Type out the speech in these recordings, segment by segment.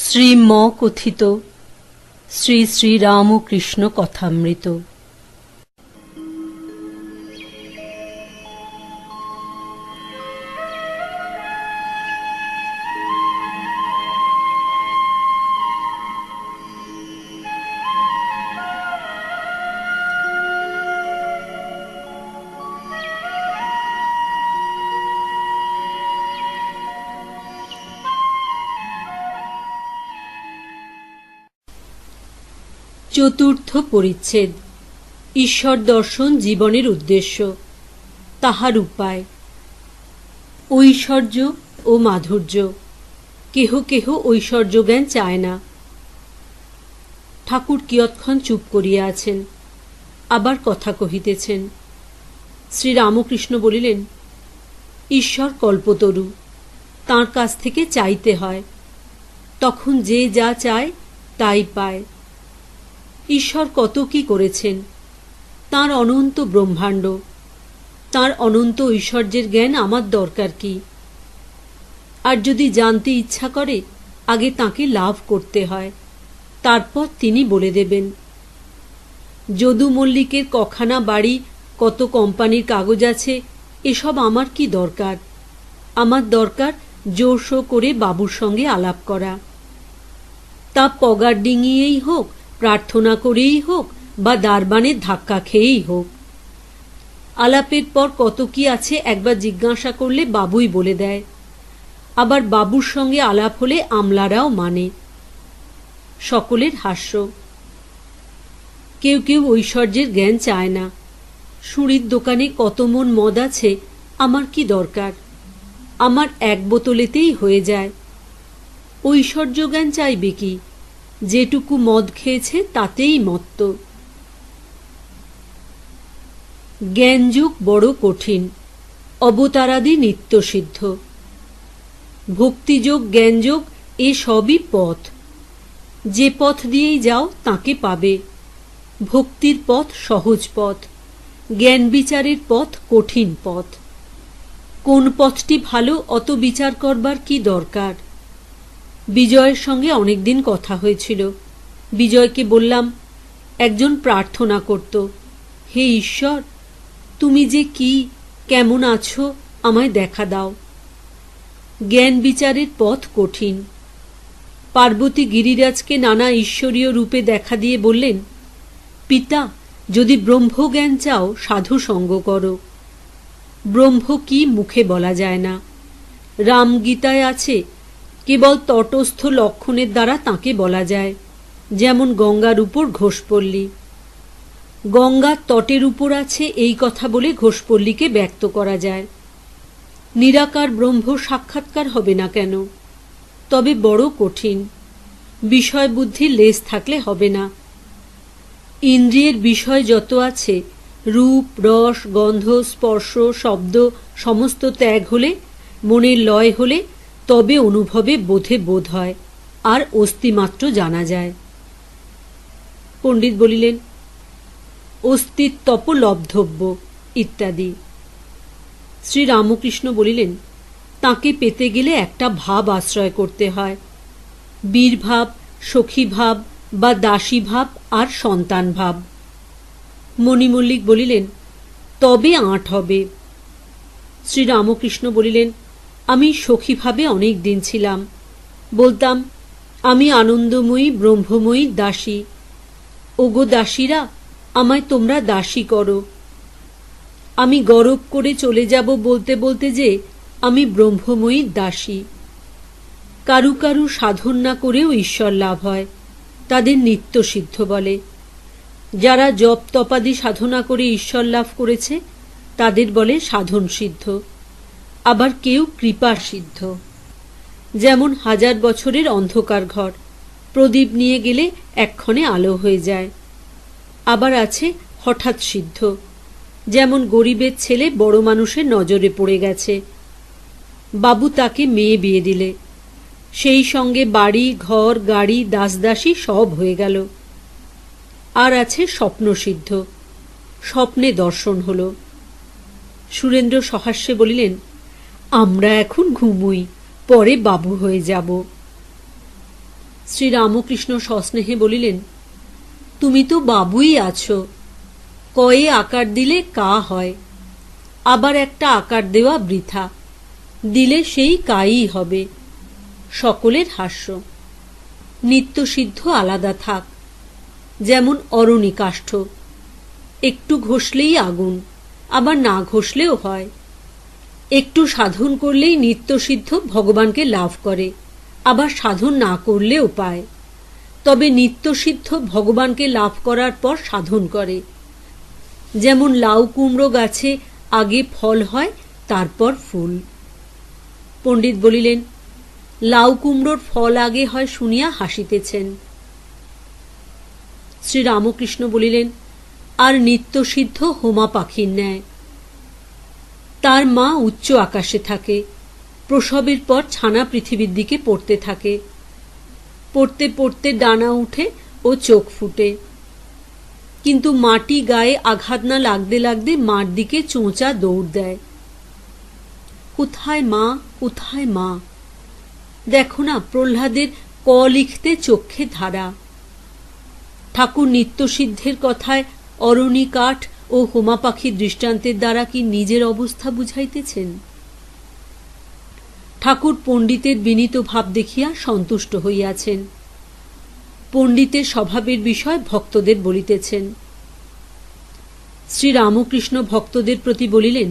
শ্রীম কথিত শ্রী শ্রী রামকৃষ্ণ কথামৃত। চতুর্থ পরিচ্ছেদ। ঈশ্বর দর্শন জীবনের উদ্দেশ্য, তাহার উপায়। ঐশ্বর্য ও মাধুর্য। কেহ কেহ ঐশ্বর্য জ্ঞান চায় না। ঠাকুর কিয়ৎক্ষণ চুপ করিয়া আছেন, আবার কথা কহিতেছেন। শ্রীরামকৃষ্ণ বলিলেন, ঈশ্বর কল্পতরু, তাঁর কাছ থেকে চাইতে হয়, তখন যে যা চায় তাই পায়। ঈশ্বর কত কি করেছেন, তাঁর অনন্ত ব্রহ্মাণ্ড, তাঁর অনন্ত ঐশ্বর্যের জ্ঞান আমার দরকার কি? আর যদি জানতে ইচ্ছা করে, আগে তাঁকে লাভ করতে হয়, তারপর তিনি বলে দেবেন। যদু মল্লিকের কখানা বাড়ি, কত কোম্পানির কাগজ আছে, এসব আমার কি দরকার? আমার দরকার জোরশো করে বাবুর সঙ্গে আলাপ করা। তা পগার ডিঙিয়েই হোক, প্রার্থনা করেই হোক, বা দারবানের ধাক্কা খেয়েই হোক। আলাপের পর কত কি আছে একবার জিজ্ঞাসা করলে বাবুই বলে দেয়। আবার বাবুর সঙ্গে আলাপ হলে আমলারাও মানে। সকলের হাস্য। কেউ কেউ ঐশ্বর্যের জ্ঞান চায় না। সুরির দোকানে কত মন মদ আছে, আমার কি দরকার? আমার এক বোতলেতেই হয়ে যায়। ঐশ্বর্য জ্ঞান চাইবে কি? যেটুকু মদ খেয়েছে তাতেই মত্ত। জ্ঞানযোগ বড় কঠিন, অবতারাদি নিত্যসিদ্ধ। ভক্তিযোগ, জ্ঞানযোগ এ সবই পথ। যে পথ দিয়েই যাও তাকে পাবে। ভক্তির পথ সহজ পথ, জ্ঞান বিচারের পথ কঠিন পথ। কোন পথটি ভালো অত বিচার করবার কি দরকার? বিজয়ের সঙ্গে অনেকদিন কথা হয়েছিল। বিজয়কে বললাম, একজন প্রার্থনা করত, হে ঈশ্বর, তুমি যে কি, কেমন আছো, আমায় দেখা দাও। জ্ঞান বিচারের পথ কঠিন। পার্বতী গিরিরাজকে নানা ঈশ্বরীয় রূপে দেখা দিয়ে বললেন, পিতা, যদি ব্রহ্মজ্ঞান চাও সাধু সঙ্গ করো। ব্রহ্ম কি মুখে বলা যায় না। রামগীতায় আছে, কেবল তটস্থ লক্ষণের দ্বারা তাকে বলা যায়। যেমন গঙ্গার উপর ঘোষপল্লী। গঙ্গার তটের উপর আছে এই কথা বলে ঘোষপল্লীকে ব্যক্ত করা যায়। নিরাকার ব্রহ্ম সাক্ষাৎকার হবে না কেন? তবে বড় কঠিন। বিষয় বুদ্ধির লেশ থাকলে হবে না। ইন্দ্রিয়ের বিষয় যত আছে, রূপ, রস, গন্ধ, স্পর্শ, শব্দ সমস্ত ত্যাগ হলে, মনের লয় হলে, তবে অনুভবে বোধে বোধ হয়, আর অস্তিমাত্র জানা যায়। পণ্ডিত বলিলেন, অস্তিত্বপ লব্ধব্য ইত্যাদি। শ্রীরামকৃষ্ণ বলিলেন, তাকে পেতে গেলে একটা ভাব আশ্রয় করতে হয়। বীরভাব, সখীভাব বা দাসীভাব আর সন্তান ভাব। মণিমল্লিক বলিলেন, তবে আঁট হবে। শ্রীরামকৃষ্ণ বলিলেন, আমি সখীভাবে অনেক দিন ছিলাম। বলতাম, আমি আনন্দময়ী ব্রহ্মময়ী দাসী। ওগো দাসীরা, আমায় তোমরা দাসী করো। আমি গরব করে চলে যাব বলতে বলতে যে আমি ব্রহ্মময়ী দাসী। কারু কারু সাধন না করেও ঈশ্বর লাভ হয়, তাদের নিত্য সিদ্ধ বলে। যারা জপ তপাদি সাধনা করে ঈশ্বর লাভ করেছে, তাদের বলে সাধন সিদ্ধ। আবার কেউ কৃপা সিদ্ধ। যেমন 1000 বছরের অন্ধকার ঘর, প্রদীপ নিয়ে গেলে এক্ষণে আলো হয়ে যায়। আবার আছে হঠাৎ সিদ্ধ, যেমন গরিবের ছেলে বড় মানুষের নজরে পড়ে গেছে। বাবু তাকে মেয়ে বিয়ে দিলে, সেই সঙ্গে বাড়ি, ঘর, গাড়ি, দাসদাসী সব হয়ে গেল। আর আছে স্বপ্ন সিদ্ধ, স্বপ্নে দর্শন হল। সুরেন্দ্র সহাস্যে বলিলেন, আমরা এখন ঘুমুই, পরে বাবু হয়ে যাব। শ্রীরামকৃষ্ণ সস্নেহে বলিলেন, তুমি তো বাবুই আছো, কয়ে আকার দিলে কা হয়, আবার একটা আকার দেওয়া বৃথা, দিলে সেই কাই হবে। সকলের হাস্য। নিত্যসিদ্ধ আলাদা থাক, যেমন অরণি কাষ্ঠ, একটু ঘষলেই আগুন, আবার না ঘষলেও হয়। একটু সাধন করলেই নিত্যসিদ্ধ ভগবানকে লাভ করে, আবার সাধন না করলেও পায়। তবে নিত্যসিদ্ধ ভগবানকে লাভ করার পর সাধন করে। যেমন লাউ কুমড়ো গাছে আগে ফল হয়, তারপর ফুল। পণ্ডিত বলিলেন, লাউ কুমড়োর ফল আগে হয় শুনিয়া হাসিতেছেন। শ্রীরামকৃষ্ণ বলিলেন, আর নিত্যসিদ্ধ হোমা পাখির ন্যায়। তার মা উচ্চ আকাশে থাকে, প্রসবের পর ছানা পৃথিবীর দিকে পড়তে থাকে। পড়তে পড়তে ডানা উঠে ও চোখ ফুটে, কিন্তু মাটি গায়ে আঘাত না লাগতে লাগতে মার দিকে চোঁচা দৌড় দেয়। কোথায় মা, কোথায় মা? দেখো না, প্রহ্লাদের ক লিখতে চক্ষে ধারা। ঠাকুর নিত্যসিদ্ধের কথায় অরণি কাঠ ও হোমা পাখির দৃষ্টান্তের দ্বারা কি নিজের অবস্থা বুঝাইতেছেন? ঠাকুর পণ্ডিতের বিনীত ভাব দেখিয়া সন্তুষ্ট হইয়াছেন। পণ্ডিতের স্বভাবের বিষয় ভক্তদের বলিতেছেন। শ্রীরামকৃষ্ণ ভক্তদের প্রতি বলিলেন,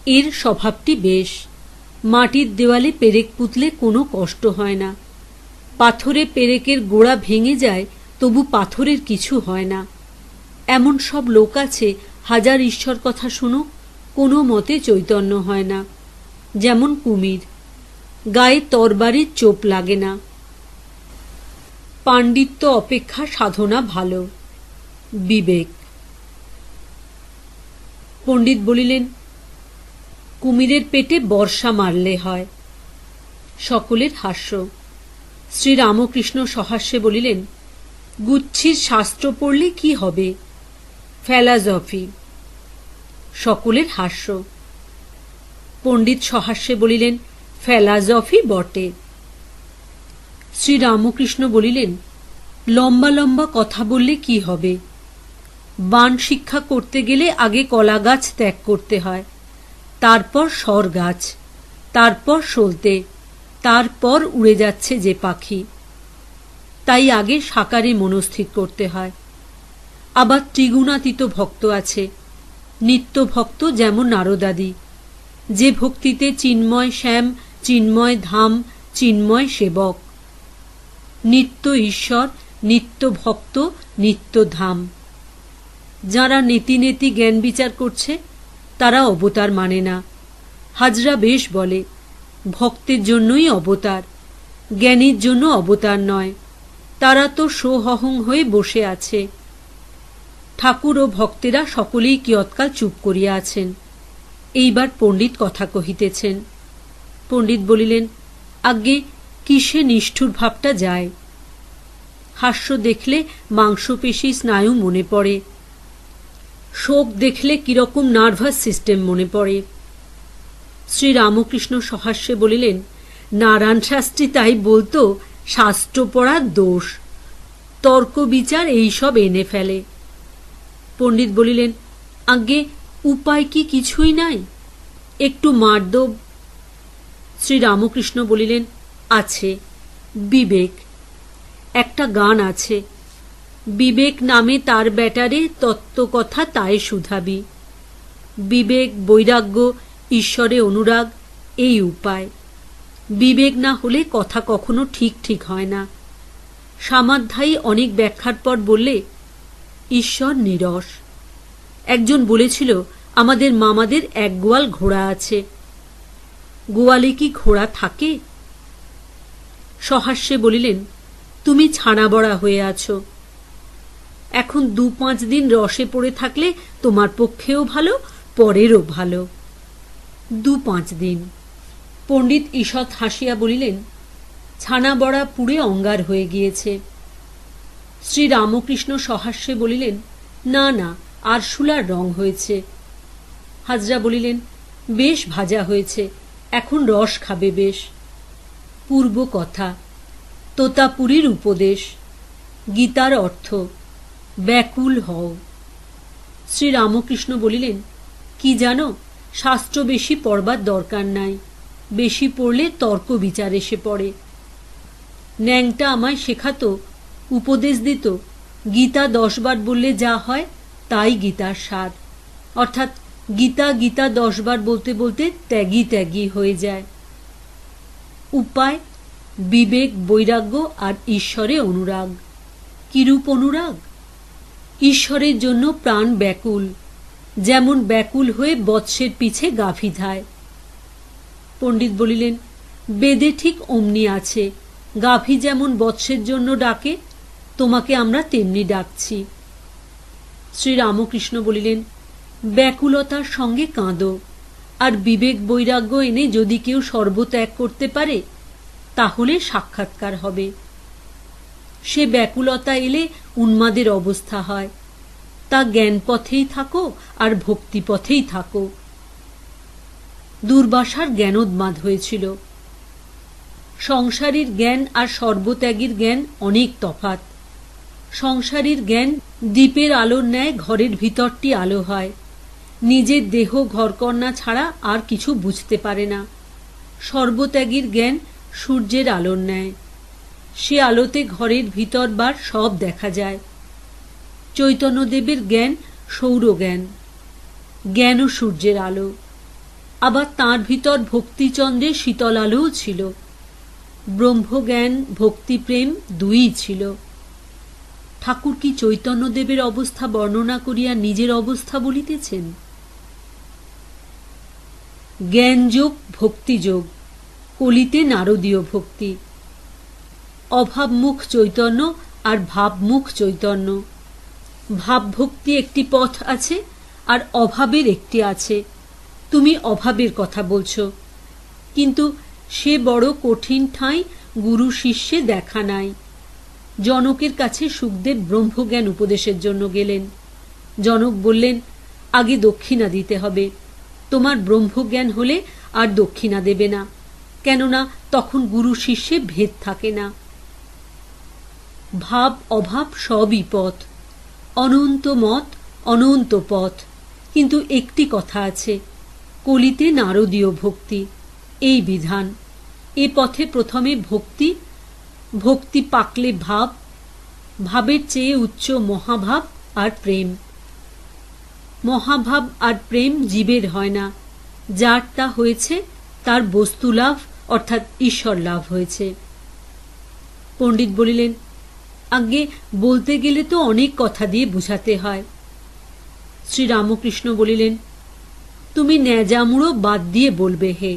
এর স্বভাবটি বেশ। মাটির দেওয়ালে পেরেক পুতলে কোনো কষ্ট হয় না। পাথরে পেরেকের গোড়া ভেঙে যায়, তবু পাথরের কিছু হয় না। এমন সব লোক আছে, হাজার ঈশ্বর কথা শুনুক, কোনো মতে চৈতন্য হয় না। যেমন কুমির, গায়ে তরবারির চোপ লাগে না। পাণ্ডিত্য অপেক্ষা সাধনা ভালো। বিবেক। পণ্ডিত বলিলেন, কুমিরের পেটে বর্ষা মারলে হয়। সকলের হাস্য। শ্রীরামকৃষ্ণ সহাস্যে বলিলেন, গুচ্ছির শাস্ত্র পড়লে কি হবে? ফেলাজফি। সকলের হাস্য। পণ্ডিত সহাস্যে বলিলেন, ফেলাজফি বটে। শ্রীরামকৃষ্ণ বলিলেন, লম্বা লম্বা কথা বললে কি হবে? বাণ শিক্ষা করতে গেলে আগে কলা গাছ ত্যাগ করতে হয়, তারপর সর গাছ, তারপর সলতে, তারপর উড়ে যাচ্ছে যে পাখি। তাই আগে সাকারে মনস্থির করতে হয়। আবার ত্রিগুণাতীত ভক্ত আছে, নিত্য ভক্ত, যেমন নারদাদি, যে ভক্তিতে চিন্ময় শ্যাম, চিন্ময় ধাম, চিন্ময় সেবক। নিত্য ঈশ্বর, নিত্য ভক্ত, নিত্য ধাম। যারা নেতি নেতি জ্ঞান বিচার করছে, তারা অবতার মানে না। হাজরা বেশ বলে, ভক্তের জন্যই অবতার, জ্ঞানীর জন্য অবতার নয়। তারা তো সোহং হয়ে বসে আছে। ঠাকুর ও ভক্তেরা সকলেই কিয়ৎকাল চুপ করিয়া আছেন। এইবার পণ্ডিত কথা কহিতেছেন। পণ্ডিত বলিলেন, আজ্ঞে কিসে নিষ্ঠুর ভাবটা যায়? হাস্য দেখলে মাংসপেশি স্নায়ু মনে পড়ে, শোক দেখলে কিরকম নার্ভাস সিস্টেম মনে পড়ে। শ্রীরামকৃষ্ণ সহাস্যে বলিলেন, নারায়ণ শাস্ত্রী তাই বলতো, শাস্ত্র পড়ার দোষ, তর্ক বিচার এইসব এনে ফেলে। পণ্ডিত বলিলেন, আজ্ঞে উপায় কি কিছুই নাই? একটু মার্দব। শ্রীরামকৃষ্ণ বলিলেন, আছে, বিবেক। একটা গান আছে, বিবেক নামে তার ব্যাটারে তত্ত্বকথা তাই শুধাবি। বিবেক, বৈরাগ্য, ঈশ্বরে অনুরাগ, এই উপায়। বিবেক না হলে কথা কখনো ঠিক ঠিক হয় না। সামাধ্যায়ী অনেক ব্যাখ্যার পর বললে, ঈশ্বর নিরস। একজন বলেছিল, আমাদের মামাদের এক গোয়াল ঘোড়া আছে। গোয়ালে কি ঘোড়া থাকে? সহাস্যে বলিলেন, তুমি ছানা বড়া হয়ে আছো। এখন 2-5 দিন রসে পড়ে থাকলে তোমার পক্ষেও ভালো, পরেরও ভালো। 2-5 দিন। পণ্ডিত ঈষৎ হাসিয়া বলিলেন, ছানা বড়া পুড়ে অঙ্গার হয়ে গিয়েছে। শ্রীরামকৃষ্ণ সহাস্যে বলিলেন, না না, আরশোলার রং হয়েছে। হাজরা বলিলেন, বেশ ভাজা হয়েছে, এখন রস খাবে বেশ। পূর্ব কথা। তোতাপুরীর উপদেশ। গীতার অর্থ ব্যাকুল হও। শ্রীরামকৃষ্ণ বলিলেন, কি জানো, শাস্ত্র বেশি পড়বার দরকার নাই, বেশি পড়লে তর্ক বিচার এসে পড়ে। ন্যাংটা আমায় শেখাতো, উপদেশ দিত, গীতা 10 বার বললে যা হয় তাই গীতার সার, অর্থাৎ গীতা গীতা 10 বার বলতে বলতে ত্যাগী ত্যাগী হয়ে যায়। উপায় বিবেক, বৈরাগ্য আর ঈশ্বরে অনুরাগ। কিরূপ অনুরাগ? ঈশ্বরের জন্য প্রাণ ব্যাকুল, যেমন ব্যাকুল হয়ে বৎসের পিছে গাভী ধায়। পণ্ডিত বলিলেন, বেদে ঠিক অমনি আছে, গাভী যেমন বৎসের জন্য ডাকে, তোমাকে আমরা তেমনি ডাকছি। শ্রীরামকৃষ্ণ বলিলেন, ব্যাকুলতার সঙ্গে কাঁদো, আর বিবেক বৈরাগ্য এনে যদি কেউ সর্বত্যাগ করতে পারে তাহলে সাক্ষাৎকার হবে। সে ব্যাকুলতা এলে উন্মাদের অবস্থা হয়, তা জ্ঞান পথেই থাকো আর ভক্তি পথেই থাকো। দুর্বাসার জ্ঞানোন্মাদ হয়েছিল। সংসারীর জ্ঞান আর সর্বত্যাগীর জ্ঞান অনেক তফাৎ। সংসারীর জ্ঞান দ্বীপের আলোর ন্যায় ঘরের ভিতরটি আলো হয়, নিজের দেহ ঘরকন্না ছাড়া আর কিছু বুঝতে পারে না। সর্বত্যাগীর জ্ঞান সূর্যের আলোর ন্যায়, সে আলোতে ঘরের ভিতর বার সব দেখা যায়। চৈতন্যদেবের জ্ঞান সৌরজ্ঞান, জ্ঞান ও সূর্যের আলো। আবার তাঁর ভিতর ভক্তিচন্দ্রের শীতল আলোও ছিল। ব্রহ্মজ্ঞান, ভক্তিপ্রেম দুইই ছিল। ঠাকুর কি চৈতন্যদেবের অবস্থা বর্ণনা করিয়া নিজের অবস্থা বলিতেছেন? জ্ঞানযোগ, ভক্তিযোগ, কলিতে নারদীয় ভক্তি। অভাবমুখ চৈতন্য আর ভাবমুখ চৈতন্য। ভাবভক্তি একটি পথ আছে, আর অভাবের একটি আছে। তুমি অভাবের কথা বলছো, কিন্তু সে বড় কঠিন ঠাঁই গুরু শিষ্যে দেখা নাই। জনকের কাছে সুখদেব ব্রহ্মজ্ঞান উপদেশের জন্য গেলেন। জনক বললেন, আগে দক্ষিণা দিতে হবে, তোমার ব্রহ্মজ্ঞান হলে আর দক্ষিণা দেবে না, কেননা তখন গুরু শিষ্যে ভেদ থাকে না। ভাব অভাব সবই পথ, অনন্ত মত, অনন্ত পথ, কিন্তু একটি কথা আছে, কলিতে নারদীয় ভক্তি, এই বিধান। এ পথে প্রথমে ভক্তি, ভক্তি পাকলে ভাব, ভাবের চেয়ে উচ্চ মহাভাব আর প্রেম। মহাভাব আর প্রেম জীবের হয় না, যারটা হয়েছে তার বস্তুলাভ অর্থাৎ ঈশ্বর লাভ হয়েছে। পণ্ডিত বলিলেন, আগে বলতে গেলে তো অনেক কথা দিয়ে বুঝাতে হয়। শ্রীরামকৃষ্ণ বলিলেন, তুমি ন্যাজামুড়ো বাদ দিয়ে বলবে হে।